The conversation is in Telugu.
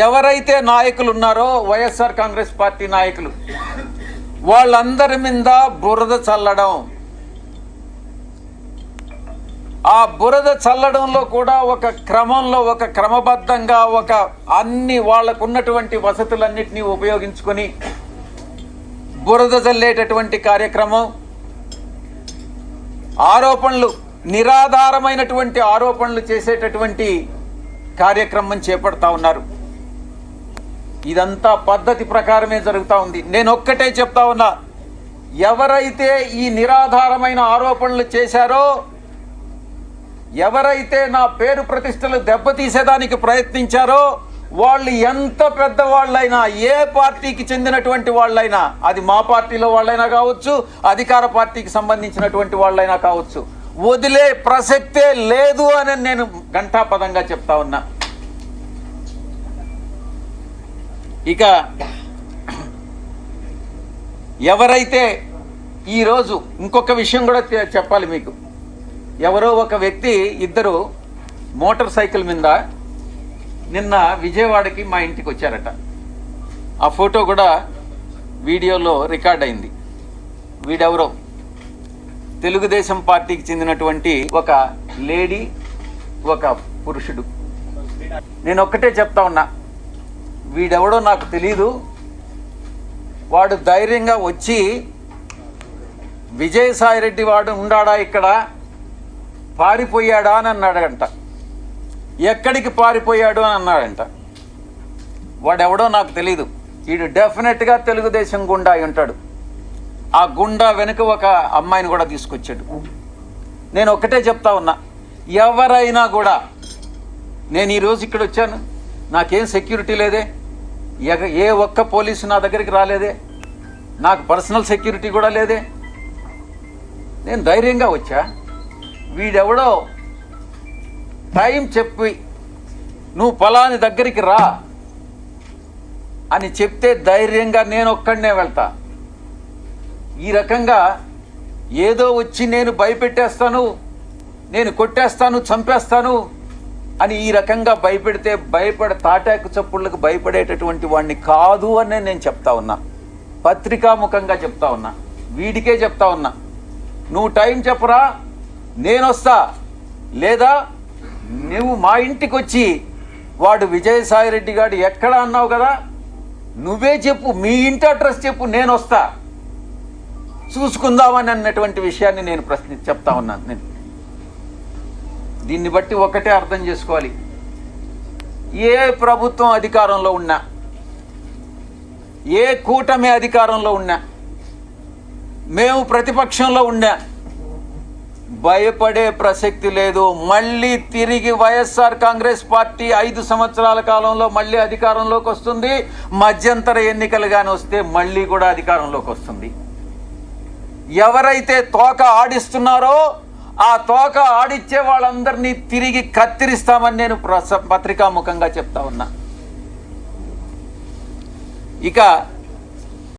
ఎవరైతే నాయకులు ఉన్నారో వైఎస్ఆర్ కాంగ్రెస్ పార్టీ నాయకులు వాళ్ళందరి మీద బురద చల్లడం, ఆ బురద చల్లడంలో కూడా ఒక క్రమంలో, ఒక క్రమబద్ధంగా, ఒక అన్ని వాళ్ళకు ఉన్నటువంటి వసతులన్నిటినీ ఉపయోగించుకొని బురద చల్లేటటువంటి కార్యక్రమం, ఆరోపణలు, నిరాధారమైనటువంటి ఆరోపణలు చేసేటటువంటి కార్యక్రమం చేపడతా ఉన్నారు. ఇదంతా పద్ధతి ప్రకారమే జరుగుతూ ఉంది. నేను ఒక్కటే చెప్తా ఉన్నా, ఎవరైతే ఈ నిరాధారమైన ఆరోపణలు చేశారో, ఎవరైతే నా పేరు ప్రతిష్టలు దెబ్బతీసేదానికి ప్రయత్నించారో, వాళ్ళు ఎంత పెద్దవాళ్ళైనా, ఏ పార్టీకి చెందినటువంటి వాళ్ళైనా, అది మా పార్టీలో వాళ్ళైనా కావచ్చు, అధికార పార్టీకి సంబంధించినటువంటి వాళ్ళైనా కావచ్చు, వదిలే ప్రసక్తే లేదు అని నేను ఘంటాపదంగా చెప్తా ఉన్నా. ఇక ఎవరైతే ఈరోజు ఇంకొక విషయం కూడా చెప్పాలి మీకు. ఎవరో ఒక వ్యక్తి, ఇద్దరు మోటార్ సైకిల్ మీద నిన్న విజయవాడకి మా ఇంటికి వచ్చారట. ఆ ఫోటో కూడా వీడియోలో రికార్డ్ అయింది. వీడెవరో తెలుగుదేశం పార్టీకి చెందినటువంటి ఒక లేడీ, ఒక పురుషుడు. నేను ఒక్కటే చెప్తా ఉన్నా, వీడెవడో నాకు తెలీదు. వాడు ధైర్యంగా వచ్చి విజయసాయిరెడ్డి వాడు ఉండాడా ఇక్కడ, పారిపోయాడా అని అన్నాడంట. ఎక్కడికి పారిపోయాడు అని అన్నాడంట. వాడెవడో నాకు తెలీదు. వీడు డెఫినెట్గా తెలుగుదేశం గుండా అయి ఉంటాడు. ఆ గుండా వెనుక ఒక అమ్మాయిని కూడా తీసుకొచ్చాడు. నేను ఒక్కటే చెప్తా ఉన్నా, ఎవరైనా కూడా, నేను ఈరోజు ఇక్కడ వచ్చాను, నాకేం సెక్యూరిటీ లేదే, ఏ ఒక్క పోలీసు నా దగ్గరికి రాలేదే, నాకు పర్సనల్ సెక్యూరిటీ కూడా లేదే, నేను ధైర్యంగా వచ్చా. వీడెవడో టైం చెప్పి నువ్వు ఫలాని దగ్గరికి రా అని చెప్తే ధైర్యంగా నేను ఒక్కడనే వెళ్తా. ఈ రకంగా ఏదో వచ్చి నేను భయపెట్టేస్తాను, నేను కొట్టేస్తాను, చంపేస్తాను అని ఈ రకంగా భయపెడితే తాటాకు చప్పుళ్ళకు భయపడేటటువంటి వాడిని కాదు అని నేను చెప్తా ఉన్నా. పత్రికాముఖంగా చెప్తా ఉన్నా, వీడికే చెప్తా ఉన్నా. నువ్వు టైం చెప్పరా, నేను వస్తా. లేదా నువ్వు మా ఇంటికి వచ్చి వాడు విజయసాయిరెడ్డి గారు ఎక్కడ అన్నావు కదా, నువ్వే చెప్పు, మీ ఇంటి అడ్రస్ చెప్పు, నేను వస్తా, చూసుకుందామని అన్నటువంటి విషయాన్ని నేను చెప్తా ఉన్నాను. నేను దీన్ని బట్టి ఒకటే అర్థం చేసుకోవాలి, ఏ ప్రభుత్వం అధికారంలో ఉన్నా, ఏ కూటమి అధికారంలో ఉన్నా, మేము ప్రతిపక్షంలో ఉన్నా, భయపడే ప్రసక్తి లేదు. మళ్ళీ తిరిగి వైఎస్ఆర్ కాంగ్రెస్ పార్టీ 5 సంవత్సరాల కాలంలో మళ్ళీ అధికారంలోకి వస్తుంది. మధ్యంతర ఎన్నికలు కానీ వస్తే మళ్ళీ కూడా అధికారంలోకి వస్తుంది. ఎవరైతే తోక ఆడిస్తున్నారో ఆ తోక ఆడిచ్చే వాళ్ళందరినీ తిరిగి కత్తిరిస్తామని నేను పత్రికాముఖంగా చెప్తా ఉన్నా. ఇక